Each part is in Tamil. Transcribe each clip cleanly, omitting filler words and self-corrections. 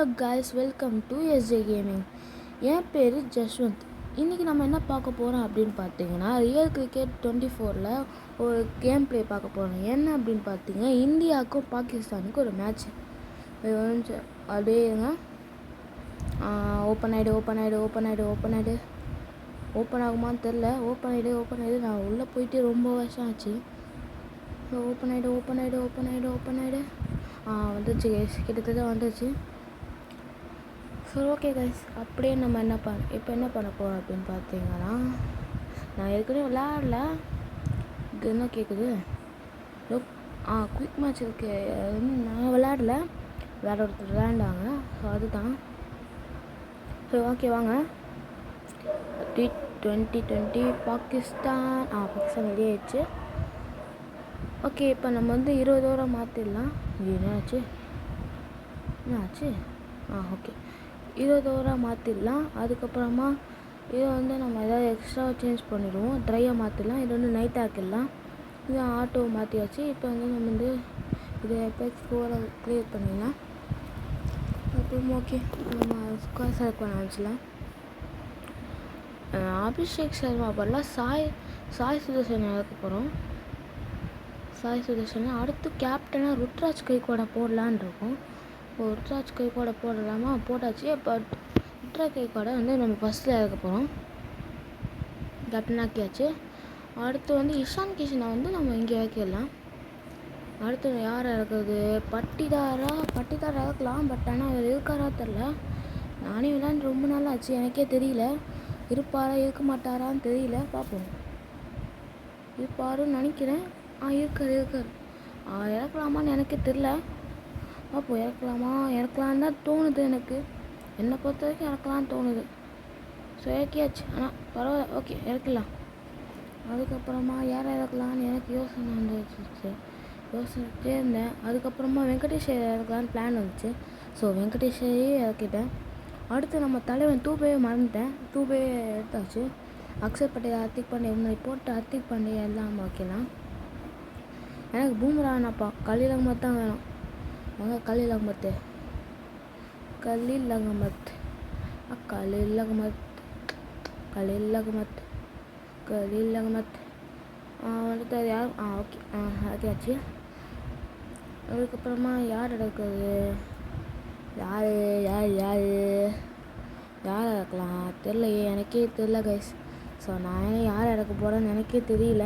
guys, welcome to SJ gaming. என் பேர் ஜஸ்வந்த். இன்றைக்கி நம்ம என்ன பார்க்க போகிறோம் அப்படின்னு பார்த்தீங்கன்னா, ரியல் கிரிக்கெட் 24ல் ஒரு கேம் ப்ளே பார்க்க போகிறோம். என்ன அப்படின்னு பார்த்தீங்கன்னா, இந்தியாவுக்கும் பாகிஸ்தானுக்கும் ஒரு மேட்ச். இது வந்து அப்படியேங்க ஓப்பன் ஆகுமான்னு தெரில. ஓப்பன் ஆகிடு. நான் உள்ளே போயிட்டு ரொம்ப வருஷம் ஆச்சு. ஓப்பன் ஆகிடு. வந்துச்சு கைஸ், கிட்டத்தட்ட வந்துச்சு. சரி, ஓகே கைஸ், அப்படியே நம்ம இப்போ என்ன பண்ண போகிறோம் அப்படின்னு பார்த்தீங்கன்னா, நான் ஏற்கனவே விளையாடல. இது என்ன கேட்குது? குயிக் மேட்ச் இருக்கு. நான் விளையாடல, வேற ஒருத்தர் விளையாண்டாங்க. ஸோ அதுதான். சரி, ஓகே வாங்க. T20 பாகிஸ்தான் ரெடி ஆயிடுச்சு. ஓகே, இப்போ நம்ம வந்து 20 ஓவராக மாற்றிடலாம். என்னாச்சு? ஓகே, 20 ஓவராக மாற்றிடலாம். அதுக்கப்புறமா இதை வந்து நம்ம எதாவது எக்ஸ்ட்ரா சேஞ்ச் பண்ணிடுவோம். ட்ரையாக மாற்றிடலாம். இது வந்து நைட் ஆக்கிடலாம். இது ஆட்டோ மாற்றியாச்சு. இப்போ வந்து நம்ம வந்து இதை எப்போச்சு ஓவராக க்ளியர் பண்ணிடலாம். அப்புறம் ஓகே, நம்ம ஸ்கோர் செலக்ட் பண்ண ஆரம்பிச்சிடலாம். அபிஷேக் சர்மா பதிலாக சாய் சுதர்ஷன் இறக்க போகிறோம். சாய் சுதர்ஷன் அடுத்து கேப்டனாக ருத்ராஜ் கைக்வாடா போடலான் இருக்கும். ருத்ராஜ் கைக்வாடா போடலாமா? போட்டாச்சு. பட் ருத்ராஜ் கைக்வாடா வந்து நம்ம ஃபஸ்ட்டில் இறக்க போகிறோம். கேப்டன் ஆக்கியாச்சு. அடுத்து வந்து இஷான் கிஷனை வந்து நம்ம இங்கே இறக்கிடலாம். அடுத்து யார் இறக்குறது? பட்டிதாரா இறக்கலாம். பட் ஆனால் அவர் இருக்காரா தெரில. நானே விளையாண்டு ரொம்ப நாள் ஆச்சு, எனக்கே தெரியல. இருப்பாரா இருக்க மாட்டாரான்னு தெரியல. பார்ப்போம். இருப்பாருன்னு நினைக்கிறேன். இருக்கார். இறக்கலாமான்னு எனக்கு தெரில. அப்போ இறக்கலான்னு தான் தோணுது எனக்கு. என்னை பொறுத்த வரைக்கும் இறக்கலான்னு தோணுது. ஸோ இறக்கியாச்சு. ஆனால் பரவாயில்ல, ஓகே இறக்கலாம். அதுக்கப்புறமா யாரை இறக்கலான்னு எனக்கு யோசனை வந்துச்சு. யோசிச்சுட்டே இருந்தேன். அதுக்கப்புறமா வெங்கடேஷ் இறக்கலான்னு பிளான் வந்துச்சு. ஸோ வெங்கடேஷையே இறக்கிட்டேன். அடுத்து நம்ம தலைவன் தூபையே மறந்துட்டேன். தூபையே எடுத்தாச்சு. அக்ஷர் பட்டேல், ஹர்திக் பாண்டியா முன்னாடி போட்டு ஹர்திக் பாண்டியா எல்லாம் வைக்கலாம். எனக்கு பூம்ரானாப்பா கலீல் அகமத் தான் வேணும். கலீல் அகமத் வந்துட்டு அது யார்? ஓகே, அதாச்சு. அதுக்கப்புறமா யார் எடுக்கிறது? யார் இறக்கலாம் தெரிலையே, எனக்கே தெரில கைஸ். ஸோ நான் யார் இறக்க போகிறேன்னு எனக்கே தெரியல.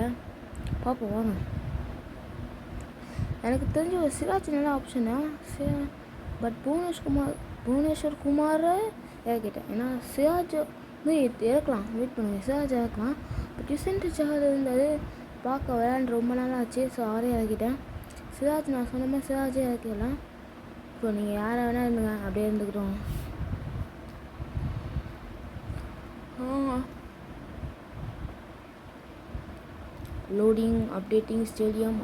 பார்ப்போம் வாங்க. எனக்கு தெரிஞ்ச ஒரு சிராஜ் நல்ல ஆப்ஷனா. பட் புவனேஸ்வர் குமாரை இறக்கிட்டேன். ஏன்னா சிராஜ் வந்து இறக்கலாம். வெயிட் பண்ணுங்க, சிராஜ் இறக்கலாம். பட் யுசேந்திர சஹர் இருந்தார், பார்க்க விளையாண்டு ரொம்ப நாள் ஆச்சு. ஸோ அவரே இறக்கிட்டேன். சிராஜ் நான் சொன்ன மாதிரி சிராஜே இறக்கிடலாம். இப்போ நீங்கள் யாரை வேணா இருந்துங்க, அப்படியே இருந்துக்கிட்டோம். லோடிங், அப்டேட்டிங் ஸ்டேடியம்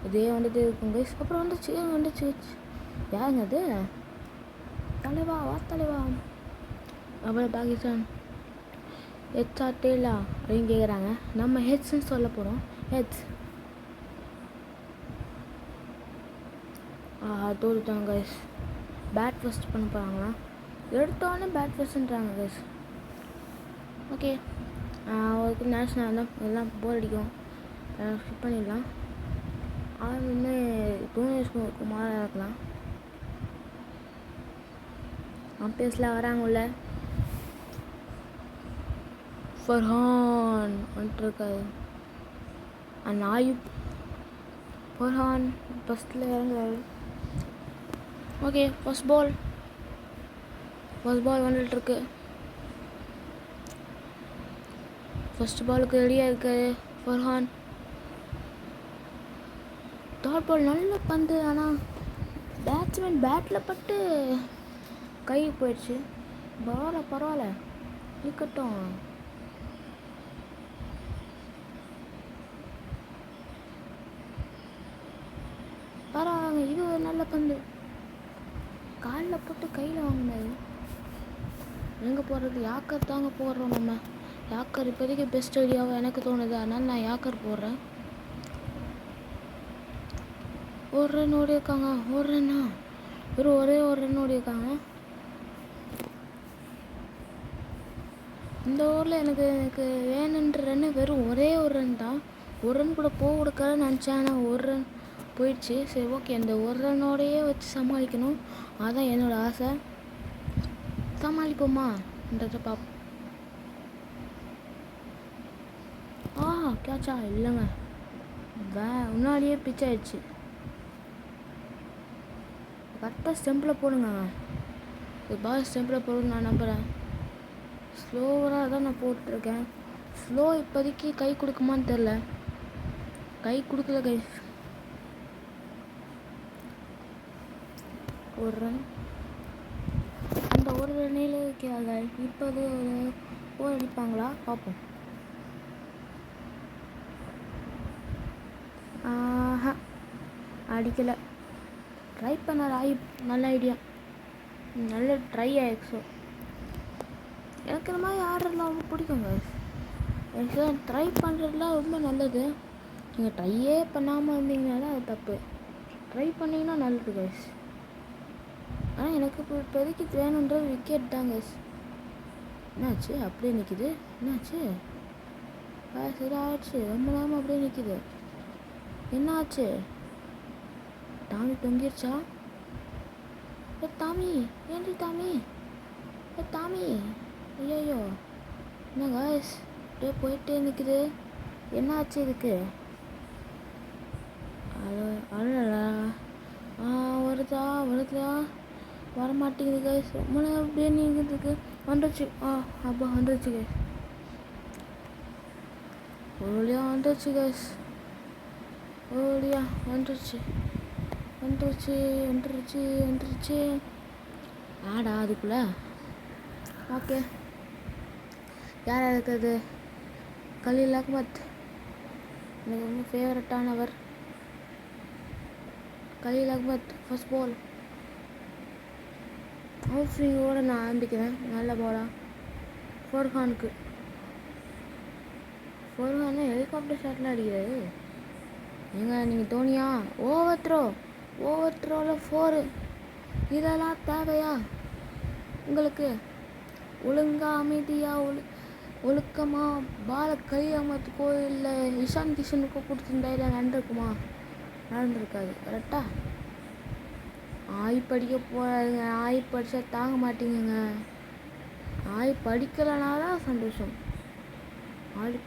இதே வந்துட்டு இருக்குங்க. அப்புறம் வந்துச்சு யாருங்க அது? தலைவா அப்புறம் பாகிஸ்தான் டேலா அப்படின்னு கேட்குறாங்க. நம்ம ஹெட்ஸ்ன்னு சொல்ல போகிறோம். ஹெட்ஸ். தோல்விட்டாங்க கைஸ். பேட் ஃபர்ஸ்ட் பண்ண போகிறாங்களா? எடுத்தோடனே பேட் ஃபர்ஸ்ட்ன்றாங்க கைஸ். ஓகே, அவருக்கு நேஷ்னல் தான் எல்லாம் போர் அடிக்கும். ஸ்கிப் பண்ணிடலாம். வந்து புவனேஸ்வர் குமாராக இருக்கலாம். அம்பேர்ஸ்லாம் வராங்க உள்ள. ஃபர்ஹான் வந்துட்டுருக்காரு. ஆயுப் ஃபர்ஹான் ஃபஸ்ட்டில் இறங்குறாரு. ஓகே, ஃபர்ஸ்ட் பால் வந்துட்டுருக்கு. ஃபர்ஸ்ட் பாலுக்கு ரெடியாக இருக்காரு ஃபர்ஹான். டாட் பால் நல்ல பந்து. ஆனால் பேட்ஸ்மேன் பேட்டில் பட்டு கை போயிடுச்சு. பரவாயில்ல இருக்கட்டும். பரவாயில்ல, இது ஒரு நல்ல பந்து. காலில் போட்டு கையில் வாங்கினாரு. எங்கே போடுறது? யாக்கர் தாங்க போடுறோம் நம்ம. யாக்கர் இப்போதைக்கு பெஸ்ட் ஐடியாவாக எனக்கு தோணுது. அதனால் நான் யாக்கர் போடுறேன். ஒரு ரன் ஓடி இருக்காங்க. ஒரு ரன்னா வெறும் ஒரே ஒரு ரன் ஓடிருக்காங்க. இந்த ஓவரில் எனக்கு வேணுன்ற ரன்னு வெறும் ஒரே ஒரு ரன் தான். ஒரு ரன் கூட போக கொடுக்கலன்னு நினச்சேன். ஆனால் ஒரு ரன் போயிடுச்சு. சரி ஓகே, அந்த ஒரு ரன்னோடையே வச்சு சமாளிக்கணும், அதுதான் என்னோடய ஆசை. சமாளிப்போமான்றதை பார்ப்போம். கேட்சா இல்லைங்க, முன்னாடியே பிச் ஆயிடுச்சு. கரெக்டாக ஸ்டெம்பில் போடுங்க. பால் ஸ்டெம்பில் போடுன்னு நான் நம்புகிறேன். ஸ்லோவராக தான் நான் போட்டிருக்கேன். ஸ்லோ இப்போதைக்கு கை கொடுக்குமான்னு தெரில. கை கொடுக்கல கை. ஒரு ரன், அந்த ஒரு ரன்னில் இருக்காங்க. இப்போது ஒரு அடிப்பாங்களா பார்ப்போம். அடிக்கலை. ட்ரை பண்ணார் ஆயிப், நல்ல ஐடியா, நல்ல ட்ரை ஆயிடுச்சு. எனக்கு இந்த மாதிரி ஆடுறதுலாம் ரொம்ப பிடிக்குங்க. எனக்கு ட்ரை பண்ணுறதுலாம் ரொம்ப நல்லது. நீங்கள் ட்ரையே பண்ணாமல் இருந்தீங்கன்னா அது தப்பு. ட்ரை பண்ணிங்கன்னா நல்லது கைஸ். ஆனால் எனக்கு இப்போ இப்போதைக்கு வேணுன்றது விக்கெட் தான் கைஸ். என்னாச்சு அப்படியே நிற்கிது? என்னாச்சு? சரி ஆயிடுச்சு. ரொம்ப நேரமாக அப்படியே நிற்கிது. என்னாச்சு? டாமி தொங்கிருச்சா? டாமி, ஏன்டி டாமி? டாமி, ஐயோ என்ன காய்ஸ், அப்படியே போயிட்டே நிற்குது. என்ன ஆச்சு இதுக்கு? அழலா வருதா வரமாட்டேங்குது காய்ஸ். ரொம்ப நேரம் அப்படியே நீங்கிறதுக்கு வந்துடுச்சு. அப்பா வந்துடுச்சு காய்ஸ். ஒரு வழியாக வந்துடுச்சு காய்ஸ். ஒரு வழியாக வந்துடுச்சு. ஆடா அதுக்குள்ள. ஓகே, யார் இருக்கிறது? கலீல் அஹ்மத், எனக்கு ரொம்ப ஃபேவரட்டானவர். Khaleel Ahmed first ball. Out ஸ்விங்கோடு நான் ஆரம்பிக்கிறேன். நல்ல பாலா ஃபர்ஹானுக்கு. ஃபர்ஹான் ஹெலிகாப்டர் ஷாட்லாம் அடிக்கிறாரு. நீங்கள் தோனியா? ஓவர் த்ரோவில் 4. இதெல்லாம் தேவையா உங்களுக்கு? ஒழுங்காக அமைதியாக ஒழுக்கமாக பாலை கலீல் அஹ்மத்துக்கோ இல்லை இஷான் கிஷனுக்கோ கொடுத்துருந்தா இல்லை நடந்திருக்குமா? நடந்திருக்காது. கரெக்டாக படிக்க போகிறாருங்க. படித்தா தாங்க மாட்டேங்குங்க. படிக்கலைனா தான் சந்தோஷம்.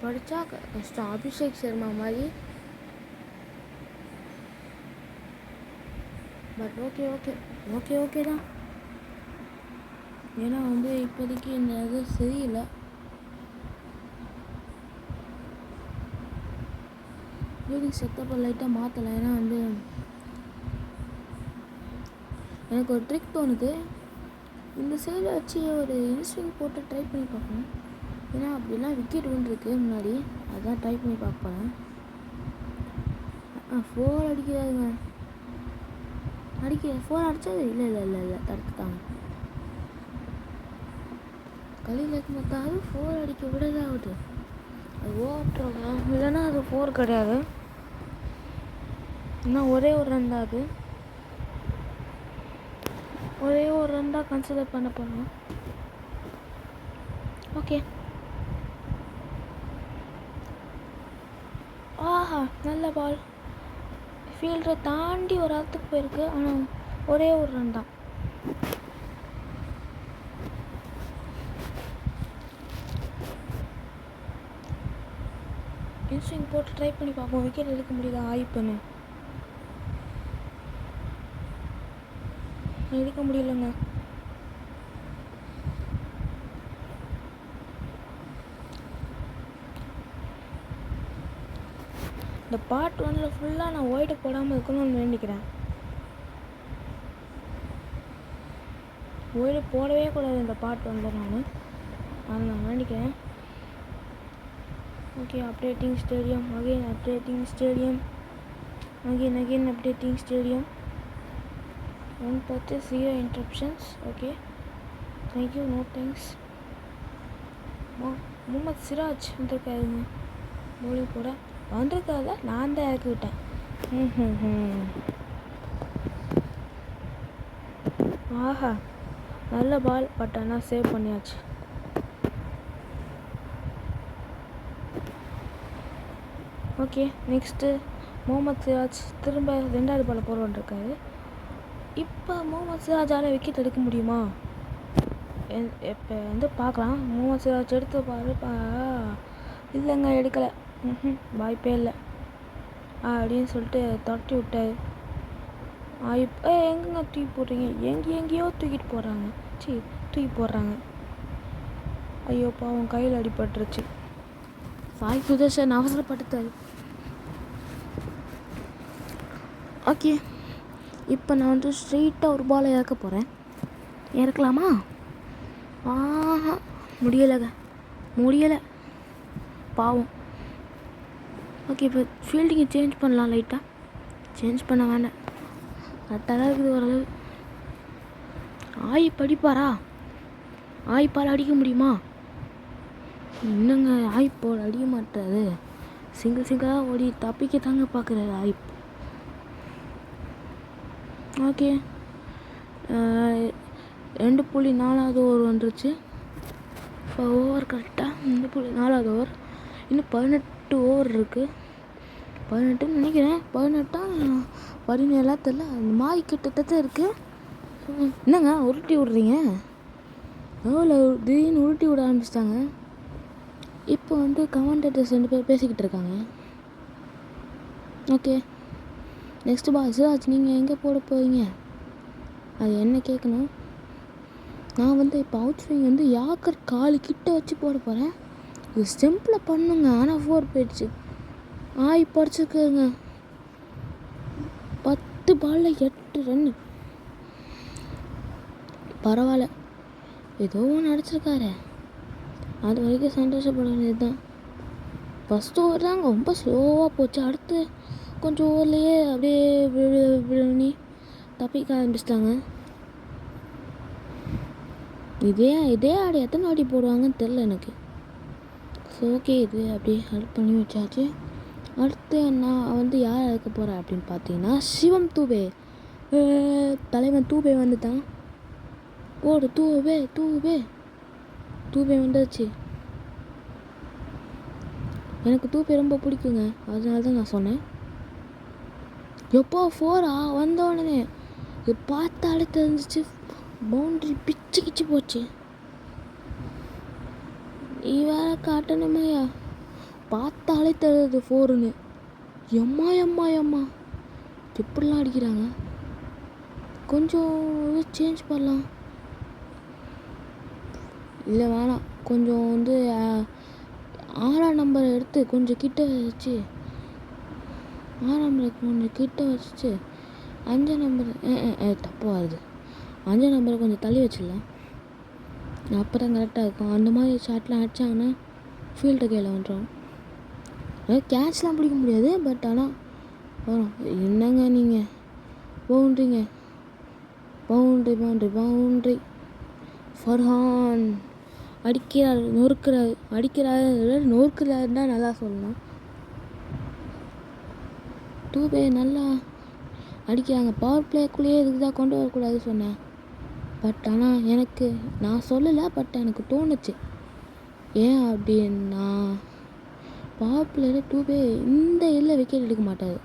படித்தா கஷ்டம். அபிஷேக் சர்மா மாதிரி. பட் ஓகே தான். ஏன்னா இப்போதைக்கு இந்த இது சரியில்லை. ஃபீல்டிங் செட்டப்பை லைட்டாக மாற்றலாம். ஏன்னா எனக்கு ஒரு ட்ரிக் தோணுது. இந்த சைடில் வச்சு ஒரு இன்ஸ்விங் போட்டு ட்ரை பண்ணி பார்க்கணும். ஏன்னா அப்படிலாம் விக்கெட் விழுந்துருக்கு முன்னாடி. அதான் ட்ரை பண்ணி பார்ப்பேன். 4 அடிக்கிறாருங்க. 4 அடித்தது இல்லை தடுத்துட்டாங்க. கலீல் அஹ்மத்தாவது 4 அடிக்க விடதாவது. அது ஓட்டுறோங்க, இல்லைன்னா அது 4 கிடையாது. இன்னும் ஒரே ஒரு ரன் தான். அது ஒரே ஒரு ரன் தான் கன்சிடர் பண்ண போகிறோம். ஓகே. நல்ல பால். ஃபீல்டரை தாண்டி ஒரு இடத்துக்கு போயிருக்கு. ஆனால் ஒரே ஒரு ரன் தான். இன்ஸ்விங் போட்டு ட்ரை பண்ணி பார்ப்போம். விக்கெட் எடுக்க முடியுதா? ஆயிப்பண்ணு எடுக்க முடியலங்க. இந்த பார்ட் 1 ஃபுல்லாக நான் ஒயிட்டை போடாமல் இருக்கணும்னு வேண்டிக்கிறேன். ஒயிடு போடவே கூடாது இந்த பார்ட் 1 அதை நான் வேண்டிக்கிறேன். Okay, updating stadium. Again updating stadium. Again updating stadium. 1 purchase 0 interruptions. Okay, thank you. No thanks. Mohammed Siraj வந்திருக்காருங்க போலிங் போட. வந்திருக்காத, நான் தான் இறக்கி விட்டேன். ஆஹா, நல்ல பால். பட் ஆனால் சேவ் பண்ணியாச்சு. ஓகே, நெக்ஸ்ட்டு முகமது சிராஜ் திரும்ப 2வது பால் போடுவான்ருக்காரு. இப்போ முகமது சிராஜால் விக்கெட் எடுக்க முடியுமா? இப்போ வந்து பார்க்கலாம். முகமது சிராஜ் எடுத்து பாருப்பா. இல்லைங்க, எடுக்கலை. வாய்ப்பே இல்லை அப்படின்னு சொல்லிட்டு தட்டி விட்டார். இப்போ எங்கெங்க தூக்கி போடுறீங்க? எங்கேயோ தூக்கிட்டு போடுறாங்க. தூக்கி போடுறாங்க. ஐயோ பாவம், கையில் அடிபட்டுருச்சு. சாய் சுதர்ஷன் அவசரப்பட்டுட்டார். ஓகே, இப்போ நான் வந்து ஸ்ட்ரெயிட்டாக ஒரு பாலை இறக்க போகிறேன். இறக்கலாமா? ஆஹா, முடியலை பாவம். ஓகே, இப்போ ஃபீல்டிங்கை சேஞ்ச் பண்ணலாம். லைட்டாக சேஞ்ச் பண்ண வேண்டாம், கரெக்டாக தான் இருக்குது ஓரளவு. படிப்பாரா? பால் அடிக்க முடியுமா? இன்னுங்க பால் அடிக்க மாட்டாரு. சிங்கிளாக ஓடி தப்பிக்க தாங்க பார்க்குறாரு ஓகே, 2.4வது ஓவர் வந்துருச்சு. இப்போ ஓவர் கரெக்டாக 2.4வது ஓவர். இன்னும் 18 ஓவர் இருக்குது. 18ன்னு நினைக்கிறேன். 18 17 தெரில, அந்த மாதிரி கிட்டத்தட்ட இருக்குது. என்னங்க உருட்டி விட்றீங்க? எவ்வளோ திடீர்னு உருட்டி விட ஆரம்பிச்சிட்டாங்க. இப்போ வந்து கமெண்டேட்டர்ஸ் 2 பேர் பேசிக்கிட்டு இருக்காங்க. ஓகே, நெக்ஸ்ட்டு பால் சிராஜ், நீங்கள் எங்கே போட போகிறீங்க? அது என்ன கேட்கணும். நான் வந்து இப்போ அவுட் ஸ்விங் வந்து யாக்கர் காலு கிட்ட வச்சு போட போகிறேன். இது ஸ்டெம்பில் பண்ணுங்க. ஆனால் 4 போயிடுச்சு. படிச்சிருக்குங்க. 10 பாலில் 8 ரன்னு. பரவாயில்ல, ஏதோ ஒன்று அடிச்சிருக்காரு. அது வரைக்கும் சந்தோஷப்பட வேண்டியது தான். ஃபஸ்ட்டு ஓவர் தாங்க ரொம்ப ஸ்லோவாக போச்சு. அடுத்து கொஞ்சம் ஓவர்லேயே அப்படியே விழுநி தப்பிக்க ஆரம்பிச்சிட்டாங்க. இதே ஆடி எத்தனை வாட்டி போடுவாங்கன்னு தெரில எனக்கு. ஸோ ஓகே, இது அப்படியே ஹெல்ப் பண்ணி வச்சாச்சு. அடுத்து நான் வந்து யார் இறக்க போகிறேன் அப்படின்னு பார்த்தீங்கன்னா சிவம் தூபே. தலைவன் தூபே வந்துட்டான். போடு தூபே வந்துடுச்சு. எனக்கு தூபே ரொம்ப பிடிக்குங்க, அதனால தான் நான் சொன்னேன். எப்போ 4 வந்த உடனே இது பார்த்தாலே தெரிஞ்சிச்சு. பவுண்ட்ரி பிச்சு போச்சு. நீ வேற காட்டணுமையா? பார்த்தாலே தெரியுது 4ன்னு. எம்மா எப்படிலாம் அடிக்கிறாங்க. கொஞ்சம் சேஞ்ச் பண்ணலாம். இல்லை வேணாம், கொஞ்சம் வந்து 6ஆம் நம்பரை எடுத்து கொஞ்சம் கிட்ட வச்சு 6ஆம் நம்பரை கொஞ்சம் கிட்ட வச்சு 5ஆம் நம்பர் தப்பு வருது. 5ஆம் நம்பரை கொஞ்சம் தள்ளி வச்சிடலாம். அப்போ தான் கரெக்டாக இருக்கும். அந்த மாதிரி ஷாட்லாம் அடித்தாங்கன்னா ஃபீல்டு கையில் வந்துடும். கேட்ச்லாம் பிடிக்க முடியாது, பட் ஆனால் வரும். என்னங்க நீங்கள் பவுண்ட்ரி ஃபர்ஹான் நொறுக்கிறாருன்னா நல்லா சொல்லணும். தூபே நல்லா அடிக்கிறாங்க. பவர் பிளேக்குள்ளேயே இதுக்கு தான் கொண்டு வரக்கூடாது சொன்னேன். பட் ஆனால் நான் சொல்லலை, பட் எனக்கு தோணுச்சு. ஏன் அப்படின்னா பவர் பிளேயர் டூபே இந்த விக்கெட் எடுக்க மாட்டார்.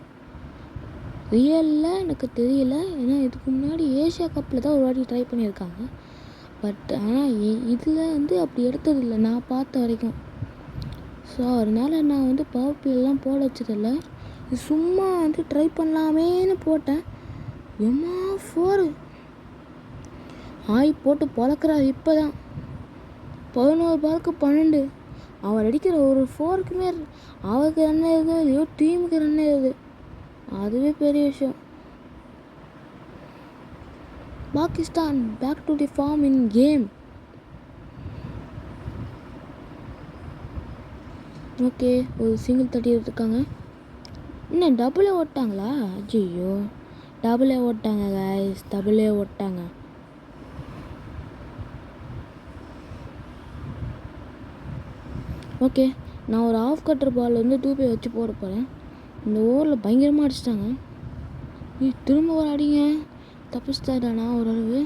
ரியலில் எனக்கு தெரியல, ஏன்னா இதுக்கு முன்னாடி ஏஷியா கப்பில் தான் ஒரு வாட்டி ட்ரை பண்ணியிருக்காங்க. பட் ஆனால் இதில் வந்து அப்படி எடுத்ததில்லை நான் பார்த்த வரைக்கும். ஸோ அதனால் நான் வந்து பவர் பிளேயர்லாம் போட வச்சதில்ல. இது சும்மா வந்து ட்ரை பண்ணலாமேன்னு போட்டேன். 4 போட்டு பழக்கிறார். இப்போ தான் 11 பாலுக்கு 12. அவர் அடிக்கிற ஒரு 4க்குமே அவருக்கு ரன் ஏறுதோ இல்லையோ, டீமுக்கு ரன் ஏறுது. அதுவே பெரிய விஷயம். Pakistan back to the form in game. Okay, ஒரு சிங்கிள் தட்டிட்டு இருக்காங்க. இன்னும் டபுளே ஓட்டாங்களா? ஐயோ, டபுளே ஓட்டாங்க கைஸ், டபுளே ஓட்டாங்க. ஓகே, நான் ஒரு ஆஃப் கட்டர் பால் வந்து டூபே வச்சு போட போகிறேன். இந்த ஓவரில் பயங்கரமாக அடிச்சிட்டாங்க. திரும்ப ஒரு அடிங்க, தப்பிச்சிட்டாடானா ஓரளவு.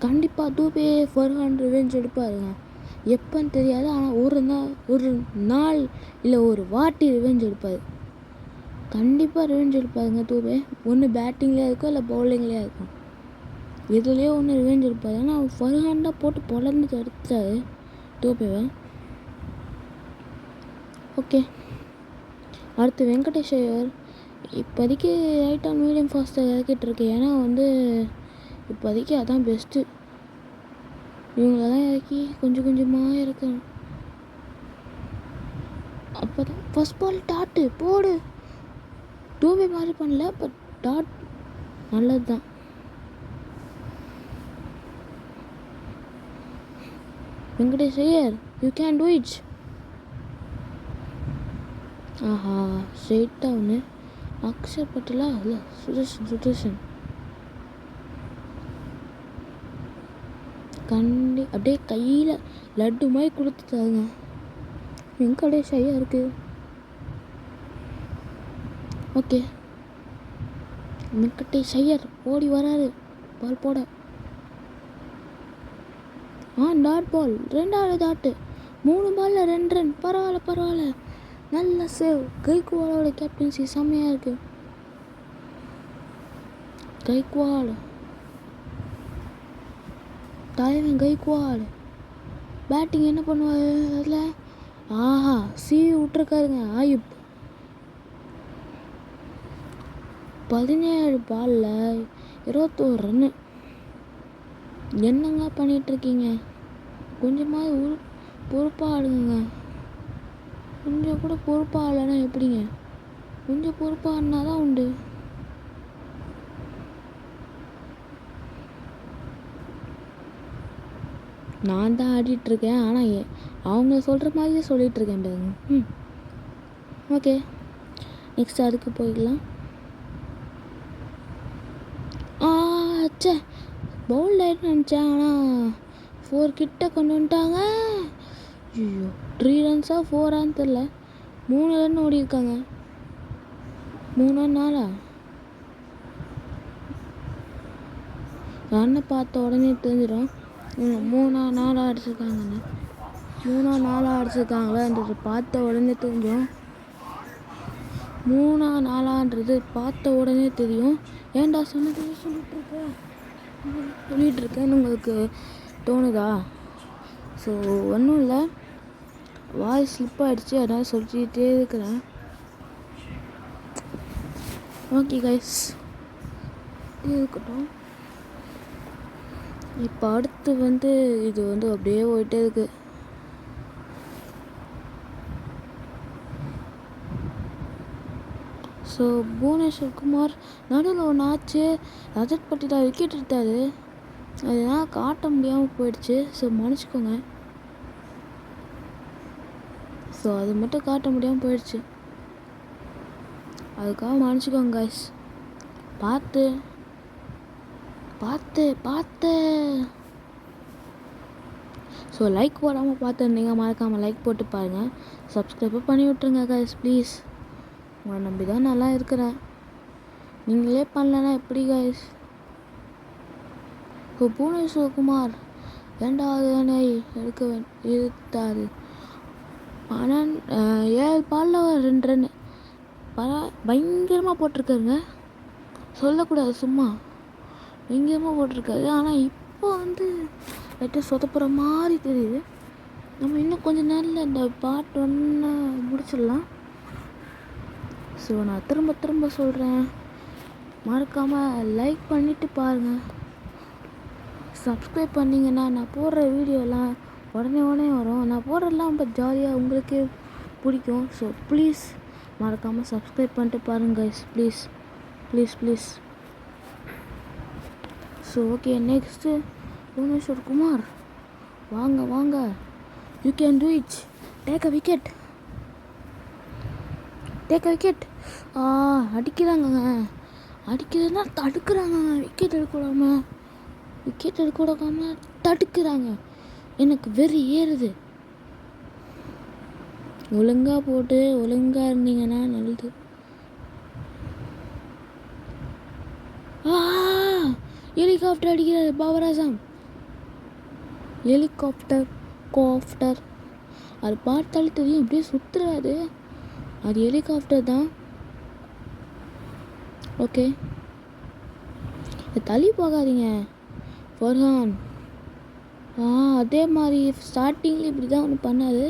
கண்டிப்பாக தூபே ஃபர்ஹான் ரிவெஞ்ச் எடுப்பாருங்க. எப்போன்னு தெரியாது, ஆனால் ஒரு நாள் இல்லை ஒரு வாட்டி ரிவெஞ்ச் எடுப்பார். கண்டிப்பாக ரிவெஞ்ச் எடுப்பாருங்க தூபே. ஒன்று பேட்டிங்லேயே இருக்கும் இல்லை பவுலிங்லேயே இருக்கும், எதுலேயோ ஒன்று ரிவெஞ்ச் எடுப்பார். ஏன்னா ஃபர்ஹான் தான் போட்டு பொழந்து எடுத்தார் தூபேவை. ஓகே, அடுத்து வெங்கடேஷ் ஐயர். இப்போதைக்கு ரைட் ஆன் மீடியம் ஃபாஸ்ட்டாக இறக்கிட்டுருக்கு. ஏன்னா இப்போதைக்கு அதான் பெஸ்ட்டு. இவங்களெல்லாம் இறக்கி கொஞ்சம் கொஞ்சமாக இறக்கணும். அப்போ தான் ஃபஸ்ட் பால் டாட்டு போடு. டூபே மாதிரி பண்ணல, பட் டாட் நல்லது தான். Venkatesh Iyer, you can do it. ஆஹா, ஸ்ட்ரெயிட்டாக ஒன்று. அக்ஷர் பட்டேலா இல்லை சுதர்ஷன் அப்படியே கையில் லட்டு மாதிரி கொடுத்துட்டாங்க. வெங்கடேஷ் ஐயா இருக்கு. ஓகே, வெங்கடேஷ் ஐயர் ஓடி வராரு பால் போட. டாட் பால், 2வது டாட்டு. 3 பாலில் 2 ரன். பரவாயில்ல. நல்ல சேவ். கைக்வாலோட கேப்டன்சி செம்மையாக இருக்குது. கைக்வால், தலைவன் கைக்வால் பேட்டிங் என்ன பண்ணுவார் அதில்? ஆஹா, சீவி விட்டுருக்காருங்க ஆயுப். 17 பாலில் 21 ரன்னு. என்னங்க பண்ணிகிட்ருக்கீங்க? கொஞ்சமாவது பொறுப்பாக ஆடுங்க. கொஞ்சம் கூட பொறுப்பாக ஆடலைன்னா எப்படிங்க? கொஞ்சம் பொறுப்பாக ஆடினா தான் உண்டு. நான் தான் ஆடிட்டுருக்கேன், ஆனால் அவங்க சொல்கிற மாதிரியே சொல்லிகிட்ருக்கேன் பாருங்க. ஓகே, நெக்ஸ்ட் அதுக்கு போய்க்கலாம். பவுல் ஆகிட்டு நினச்சேன், ஆனால் 4 கிட்ட கொண்டு வந்துட்டாங்க. ஐயோ, 3 ரன்ஸா 4ஆன்னு தெரில. 3 ரன் ஓடி இருக்காங்க. 3 4 ரன்னை பார்த்த உடனே தெரிஞ்சிடும் 3 4 அடிச்சிருக்காங்கன்னு. 3 4 அடிச்சிருக்காங்களான்றது பார்த்த உடனே தெரிஞ்சிடும். 3 4ன்றது பார்த்த உடனே தெரியும். ஏன்டா சொன்னது சொல்லிகிட்ருக்கேன்னு உங்களுக்கு தோணுதா? ஸோ ஒன்றும் இல்லை, வாய்ஸ் ஸ்லிப் ஆகிடுச்சு, அதனால் சொல்லிகிட்டே இருக்கிறேன். ஓகே கைஸ், இருக்கட்டும். இப்போ அடுத்து இது அப்படியே போயிட்டே இருக்கு. ஸோ புவனேஸ்வர் குமார் நடுவில் ஒன்று ஆச்சு. ரஜத் பட்டிலா விக்கெட் எடுத்தார், அதனால் காட்ட முடியாமல் போயிடுச்சு. ஸோ மன்னிச்சிக்கோங்க. ஸோ அது மட்டும் காட்ட முடியாமல் போயிடுச்சு, அதுக்காக மன்னிச்சிக்கோங்க கைஸ். பார்த்து ஸோ லைக் போடாமல் பார்த்துருந்தீங்க, மறக்காமல் லைக் போட்டு பாருங்கள். சப்ஸ்கிரைப் பண்ணி விட்ருங்க கைஸ் ப்ளீஸ். உங்களை நம்பி தான் நல்லா இருக்கிறேன், நீங்களே பண்ணலன்னா எப்படி கைஸ்? இப்போ புவனேஸ்வர் குமார் 2வது ரனை எடுத்தார். ஆனால் 7 பாலில் 2 ரன்னு பயங்கரமாக போட்டிருக்காருங்க. சொல்லக்கூடாது, சும்மா பயங்கரமாக போட்டிருக்காரு. ஆனால் இப்போ லைட்டாக சொதப்புற மாதிரி தெரியுது. நம்ம இன்னும் கொஞ்சம் நேரத்தில் இந்த பார்ட் 1 முடிச்சிடலாம். ஸோ நான் திரும்ப சொல்கிறேன், மறக்காமல் லைக் பண்ணிவிட்டு பாருங்கள். சப்ஸ்கிரைப் பண்ணிங்கன்னா நான் போடுற வீடியோலாம் உடனே வரும். நான் போடுறதுலாம் ரொம்ப ஜாலியாக உங்களுக்கே பிடிக்கும். ஸோ ப்ளீஸ் மறக்காமல் சப்ஸ்கிரைப் பண்ணிட்டு பாருங்கள் guys, please. So okay, next Bhuvneshwar Kumar, வாங்க, you can do it. Take a wicket. அடிக்கிறதுனா தடுக்கிறாங்க. விக்கெட் எடுக்க விடாமல் தடுக்கிறாங்க. எனக்கு வெறி ஏறுது. ஒழுங்காக போட்டு ஒழுங்காக இருந்தீங்கன்னா நல்லது. ஹெலிகாப்டர் அடிக்கிறாரு பாபர் ஆசம். ஹெலிகாப்டர் கோப்டர் அது பார்த்தாலே தெரியும், அப்படியே சுற்றுறாரு. அது ஹெலிகாப்டர் தான். ஓகே, தள்ளி போகாதீங்க ஃபர்ஹான். அதே மாதிரி ஸ்டார்டிங்கில் இப்படி தான் ஒன்று பண்ணாது.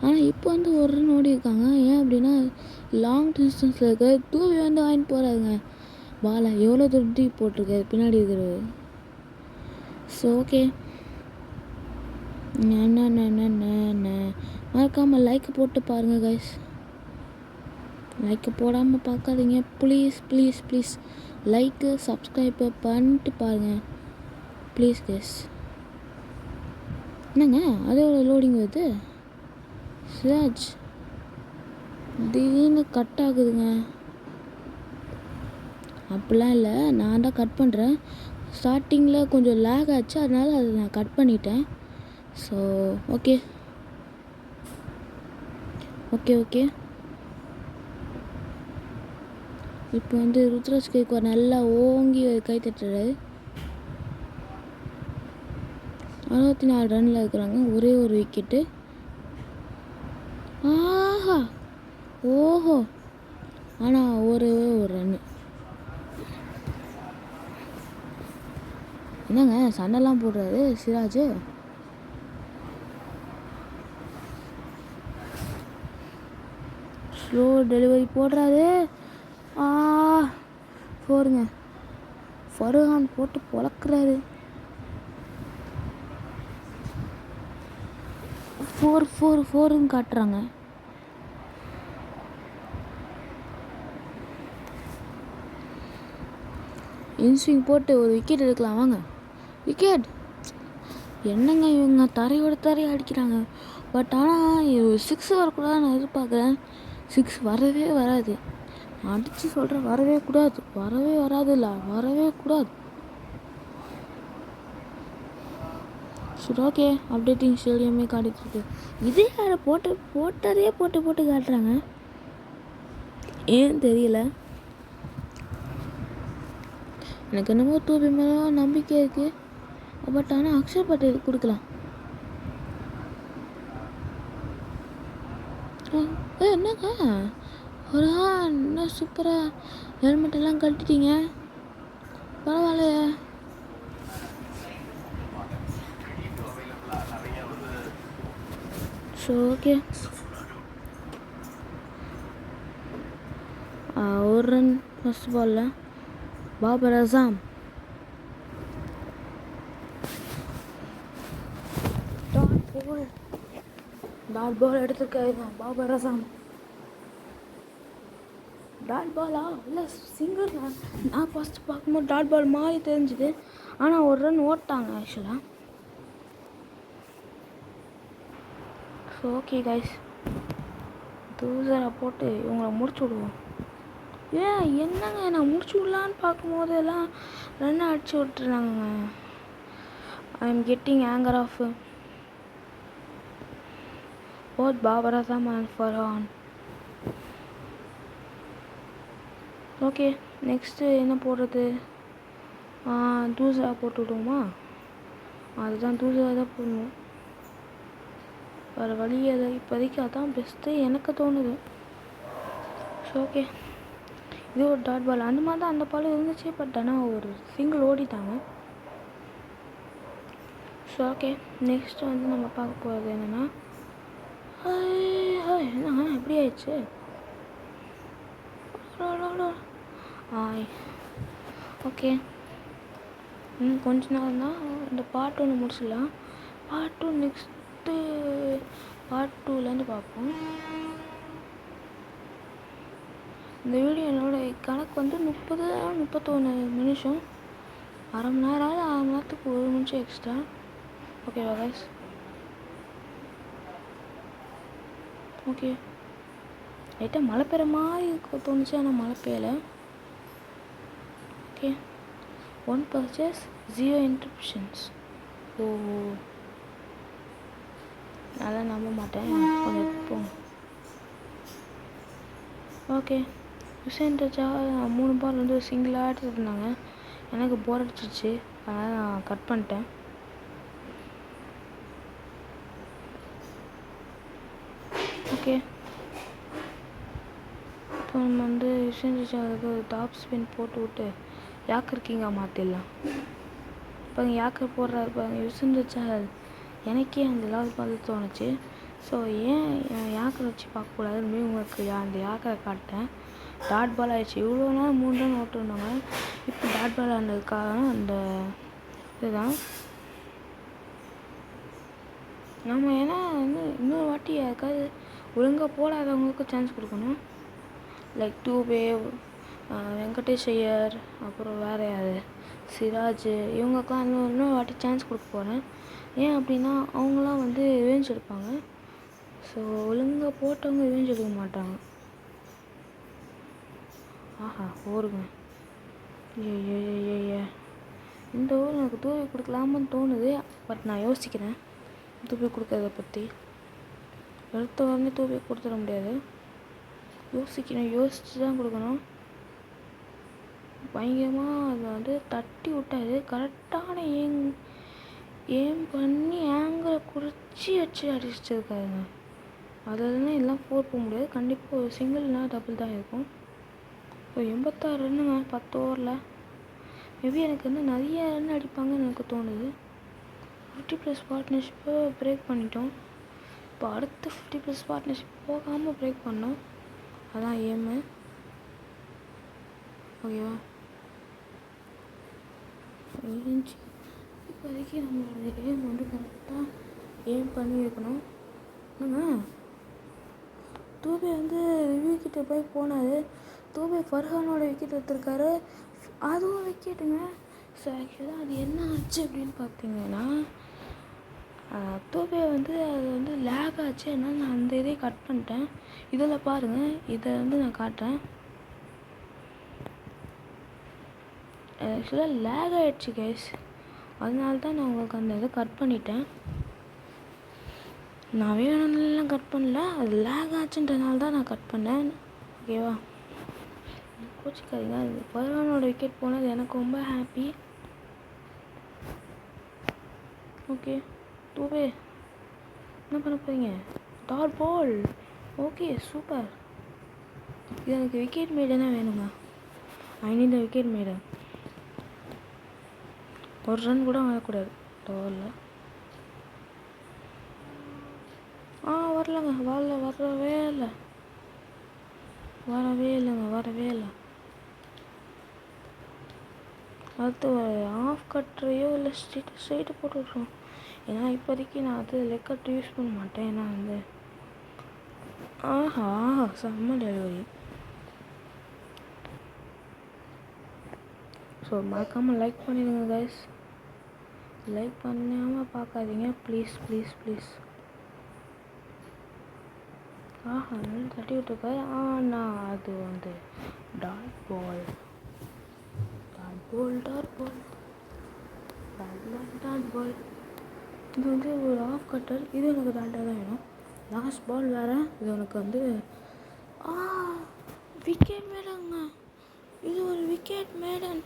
ஆனால் இப்போ வந்து ஒரு ரன் ஓடி இருக்காங்க. ஏன் அப்படின்னா லாங் டிஸ்டன்ஸில் இருக்க தூவி வந்து வாங்கிட்டு போகிறாருங்க பாலை. எவ்வளோ தூரத்தி போட்டிருக்காரு பின்னாடி இருக்கிறது. ஸோ ஓகே, மறக்காமல் லைக் போட்டு பாருங்கள் கைஸ். லைக் போடாமல் பார்க்காதீங்க ப்ளீஸ் ப்ளீஸ் ப்ளீஸ். லைக்கு சப்ஸ்கிரைபை பண்ணிட்டு பாருங்கள் ப்ளீஸ் கைஸ். என்னங்க அதோட லோடிங் வருது. சிராஜ் திடீர்னு கட் ஆகுதுங்க. அப்படிலாம் இல்லை, நான் தான் கட் பண்ணுறேன். ஸ்டார்டிங்கில் கொஞ்சம் லேக் ஆச்சு, அதனால் அதை நான் கட் பண்ணிட்டேன். So okay okay okay. இப்போ வந்து ருத்ராஜ் கேக்வார் நல்லா ஓங்கி கை தட்டுறாரு. 64 ரனில் இருக்கிறாங்க, ஒரே ஒரு விக்கெட்டு. ஆஹா ஓஹோ, ஆனால் ஒரே ஒரு ரன்னு. என்னங்க சண்டைலாம் போடுறாரு சிராஜ். ஸ்லோ டெலிவரி போடுறாரு. போருங்க, ஃபர்ஹான் போட்டு பொழக்கிறாரு. 4 காட்டுறாங்க. இன்ஸ்விங் போட்டு ஒரு விக்கெட் எடுக்கலாம் வாங்க. விக்கெட் என்னங்க இவங்க தரையோட தரையை அடிக்கிறாங்க. பட் ஆனால் 6 வரக்கூடாது நான் எதிர்பார்க்குறேன். 6 வரவே வராது. அடித்து சொல்கிறேன், வரவே கூடாது, வரவே வராதுல்ல, வரவே கூடாது. சரி ஓகே, அப்டேட்டிங் ஸ்டேடியமே காட்டிகிட்டு இதே யாரை போட்டதே போட்டு காட்டுறாங்க. ஏன் தெரியல. எனக்கு என்னமோ தூபி மேலே நம்பிக்கை இருக்குது. பட் ஆனால் அக்ஷர் பட்டேல் கொடுக்கலாம். என்னங்க ஒரு என்ன சூப்பராக ஹெல்மெட்டெல்லாம் கட்டிட்டீங்க, பரவாயில்லையே. ஸோ ஓகே, ஒரு ரன் ஃபஸ்ட் பாலில். பாபர் அசாம் டாட் பால் எடுத்துருக்காரு பாபர் அசாம். டாட் பாலா இல்லை சிங்கிள். நான் ஃபஸ்ட்டு பார்க்கும்போது டாட் பால் மாதிரி தெரிஞ்சுது, ஆனால் ஒரு ரன் ஓட்டாங்க ஆக்சுவலாக. ஸோ ஓகே கைஸ், தூசரை போட்டு இவங்களை முடிச்சு விடுவோம். என்னங்க நான் முடிச்சு விடலான்னு பார்க்கும்போது எல்லாம் ரன் அடிச்சு விட்டுறாங்க. I am getting anger of both Babar Azam and Farhan. Okay, next என்ன போடுறது? தூசரா போட்டு விடுவோமா? அதுதான் தூசரா தான் போடணும், வேறு வழி. அதை இப்போதைக்கு அதான் பெஸ்ட்டு எனக்கு தோணுது. ஸோ ஓகே, இது ஒரு டாட் பால். அந்த மாதிரி தான் அந்த பால் இருந்துச்சு, பட் ஆனால் ஒரு சிங்கிள் ஓடிட்டாங்க. ஸோ ஓகே, நெக்ஸ்ட்டு வந்து நம்ம பார்க்க போகிறது என்னென்னா, என்னங்க எப்படி ஆயிடுச்சு? ஓகே, கொஞ்ச நேரம் தான் இந்த பார்ட் 1 முடிச்சிடலாம். பார்ட் 2 நெக்ஸ்ட்டு பார்ட் 2லேருந்து பார்ப்போம். இந்த வீடியோ என்னோட கணக்கு வந்து 31 நிமிஷம். அரை மணி நேரம், அரை மணி நேரத்துக்கு 1 நிமிஷம் எக்ஸ்ட்ரா. ஓகேவா கைஸ்? ஓகே, லைட்டாக மழை பெய்கிற மாதிரி தோணுச்சு, ஆனால் மழை பெய்யலை. Okay, 1 purchase 0 interruptions. ஓ, நல்லா நம்ப மாட்டேன், கொஞ்சம் போங்க. ஓகே, ஹுசேன் ரஜா 3 பால் வந்து சிங்கிளாக எடுத்துகிட்டு இருந்தாங்க. எனக்கு போர் அடிச்சிருச்சு, அதனால் நான் கட் பண்ணிட்டேன். ஓகே, இப்போ நம்ம வந்து யுசேந்திர டாப் ஸ்பின் போட்டு விட்டு யாக்கர் கிங்கா மாற்றிடலாம். இப்போ யாக்கர் போடுறாரு பாருங்க யுசேந்திர சஹல். எனக்கே அந்த லாஸ்ட் பால் தோணுச்சு. ஸோ ஏன் யாக்கரை வச்சு பார்க்கக்கூடாதுன்னு உங்களுக்கு அந்த யாக்கரை காட்டேன். டாட் பால் ஆகிடுச்சு. இவ்வளோ நாள் 3 ரன் ஓட்டுருந்தாங்க. இப்போ டாட் பால் ஆனதுக்காக அந்த இதுதான் நம்ம ஏன்னா வந்து இன்னொரு வாட்டி யாருக்காவது ஒழுங்காக போடாதவங்களுக்கு சான்ஸ் கொடுக்கணும். லைக் டூபே, வெங்கடேஷ் ஐயர், அப்புறம் வேறு யார், சிராஜ், இவங்களுக்கெல்லாம் இன்னொரு வாட்டி சான்ஸ் கொடுக்க போகிறேன். ஏன் அப்படின்னா அவங்களாம் வந்து ரிவெஞ்ச் எடுப்பாங்க. ஸோ ஒழுங்காக போட்டவங்க ரிவெஞ்ச் எடுக்க மாட்டாங்க. ஆஹா ஓருங்க. ஏ இந்த ஊர் எனக்கு தூவி கொடுக்கலாமான்னு தோணுது. பட் நான் யோசிக்கிறேன் தூவி கொடுக்கறத பற்றி. எடுத்த உடனே தூவி கொடுத்துட முடியாது. யோசிச்சு தான் கொடுக்கணும். பயங்கரமாக அதை வந்து தட்டி விட்டாரு. கரெக்டான ஏம் பண்ணி ஆங்கிளை குறிச்சி வச்சு அடிச்சிருக்காருங்க. அதில்னா எல்லாம் 4 போக முடியாது. கண்டிப்பாக ஒரு சிங்கிள்னா டபுள் தான் இருக்கும். இப்போ 86 ரன்னுங்க 10 ஓவரில். மேபி எனக்கு வந்து நிறைய ரன் அடிப்பாங்கன்னு எனக்கு தோணுது. 50+ பார்ட்னர்ஷிப்பை பிரேக் பண்ணிட்டோம். இப்போ அடுத்து 50+ பார்ட்னர்ஷிப் போகாமல் பிரேக் பண்ணோம். அதான் ஏமு. ஓகேவா, இருந்துச்சு. இப்போதைக்கு நம்மளோட ஏம் வந்து கரெக்டாக ஏம் பண்ணி வைக்கணும். தூபே வந்து ரிவ்யூ கிட்டே போய் போனார். தூபே ஃபர்ஹானோட விக்கெட் எடுத்திருக்காரு. அதுவும் விக்கெட்டுங்க. ஸோ ஆக்சுவலாக அது என்ன ஆச்சு அப்படின்னு பார்த்தீங்கன்னா தூபே வந்து அது வந்து லேக் ஆச்சு. அதனால் நான் அந்த இதை கட் பண்ணிட்டேன். இதில் பாருங்கள், இதை வந்து நான் காட்டுறேன். ஆக்சுவலாக லேக் ஆகிடுச்சு கைஸ். அதனால தான் நான் உங்களுக்கு அந்த இதை கட் பண்ணிட்டேன். நான் வேணும்லாம் கட் பண்ணல, அது லேக் ஆச்சுன்றதுனால தான் நான் கட் பண்ணேன். ஓகேவா, கோச்சிக்காதீங்க. அது ஃபர்ஹானோட விக்கெட் போனது எனக்கு ரொம்ப ஹாப்பி. ஓகே, தூபே என்ன பண்ண போகிறீங்க? Dot ball. Okay, super. இது எனக்கு விக்கெட் மேடனா வேணுங்க. I need wicket maiden. ஒரு ரன் கூட வரக்கூடாது ஓவரில். வரலங்க. வரவே இல்லை. அடுத்து ஒரு ஆஃப் கட்ரையோ இல்லை ஸ்ட்ரைட்டு போட்டு விட்ருவோம். ஏன்னா இப்போதைக்கு நான் அது லெக் கட் யூஸ் பண்ண மாட்டேன். ஏன்னா வந்து செம்ம டெலிவரி. ஸோ மறக்காமல் லைக் பண்ணிடுங்க கைஸ். லைக் பண்ணாமல் பார்க்காதீங்க ப்ளீஸ். நல்லா தட்டி விட்டுருக்காரு. ஆனால் அது வந்து டாட் பால். இது வந்து ஒரு ஆஃப் கட்டர். இது எனக்கு டாட்டாக தான் வேணும். லாஸ்ட் பால் வேறு. இது எனக்கு வந்து விக்கெட் மேடங்க. இது ஒரு விக்கெட் மேடன்.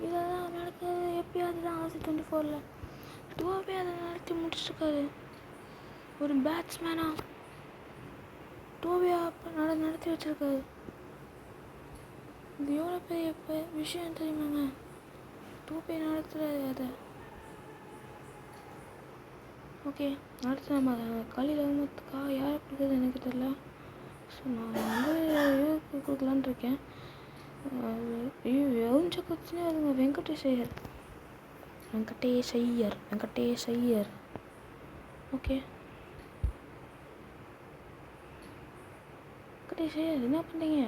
இதெல்லாம் நடக்கிறது எப்பயாவது தான். RC24ல் டூவே அதை நடத்தி முடிச்சிருக்காரு. ஒரு பேட்ஸ்மேனாக டூவே நடத்தி வச்சிருக்காரு. இது எவ்வளோ பெரிய விஷயம் தெரியுமாங்க? டூவே நடத்துகிறது அதை. ஓகே, அடுத்து நம்ம கலில் அகமதுக்கா யாரை கொடுக்குறது எனக்கு தெரியல. ஸோ நான் வந்து இவருக்கு கொடுக்கலான்னு இருக்கேன். எவ்வளோ கொச்சினே வருங்க. வெங்கடேஷ் ஐயர். ஓகே, வெங்கடேஷ் ஐயர் என்ன பண்ணுறீங்க?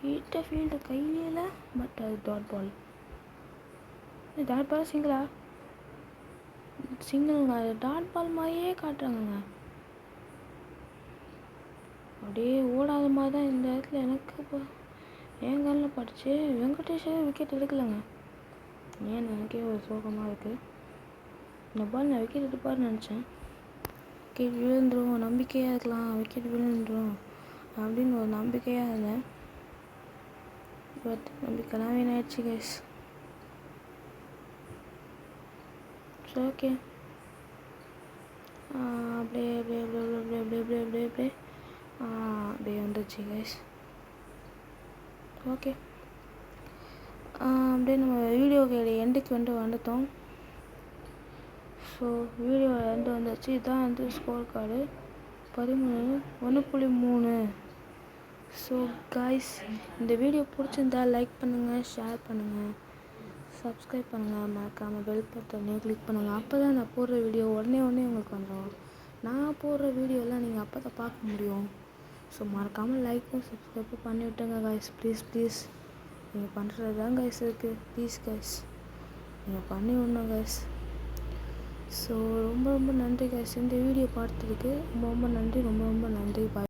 ஹீட்ட ஃபீல்டு கையில். பட் அது டாட் பால். சிங்கிளா? சிங்கிள்ங்க. அது டாட் பால் மாதிரியே காட்டுறாங்கங்க. அப்படியே ஓடாத மாதிரி தான் இந்த இடத்துல எனக்கு இப்போ என் கண்ணில் பட்டுச்சு. வெங்கடேஷ் விக்கெட் எடுக்கலைங்க. ஏன் எனக்கே ஒரு சோகமாக இருக்குது. இந்த பால் நான் விக்கெட் எடுப்பார்னு நினச்சேன். விக்கெட் விழுந்துடும், நம்பிக்கையாக இருக்கலாம், விக்கெட் விழுந்துடும் அப்படின்னு ஒரு நம்பிக்கையாக இருந்தேன். பட் நம்பிக்கைலாம் வீணாயிடுச்சு கைஸ். ஸோ ஓகே, அப்படியே அப்படியே அப்படியே அப்படியே அப்படியே அப்படியே அப்படியே அப்படியே அப்படியே வந்துச்சு கைஸ். ஓகே, அப்படியே நம்ம வீடியோக்கு எண்டுக்கு வந்துட்டோம். ஸோ வீடியோ எண்டு வந்துச்சு. இதுதான் வந்து ஸ்கோர் கார்டு 13 1.3. ஸோ காய்ஸ், இந்த வீடியோ பிடிச்சிருந்தா லைக் பண்ணுங்கள், ஷேர் பண்ணுங்கள், சப்ஸ்கிரைப் பண்ணுங்கள், மறக்காமல் பெல் பட்டனையும் கிளிக் பண்ணுங்கள். அப்போ தான் நான் போடுற வீடியோ உடனே உங்களுக்கு வந்துடும். நான் போடுற வீடியோலாம் நீங்கள் அப்போ தான் பார்க்க முடியும். ஸோ மறக்காமல் லைக்கும் சப்ஸ்கிரைப்பும் பண்ணி விட்டுங்க காய்ஸ். ப்ளீஸ் நீங்கள் பண்ணுறது தான் காய்ஸ் இருக்குது. ப்ளீஸ் காய்ஸ், நீங்கள் பண்ணி விடணும் காய்ஸ். ஸோ ரொம்ப நன்றி காய்ஸ், இந்த வீடியோ பார்த்ததுக்கு ரொம்ப நன்றி. ரொம்ப நன்றி. பாய்.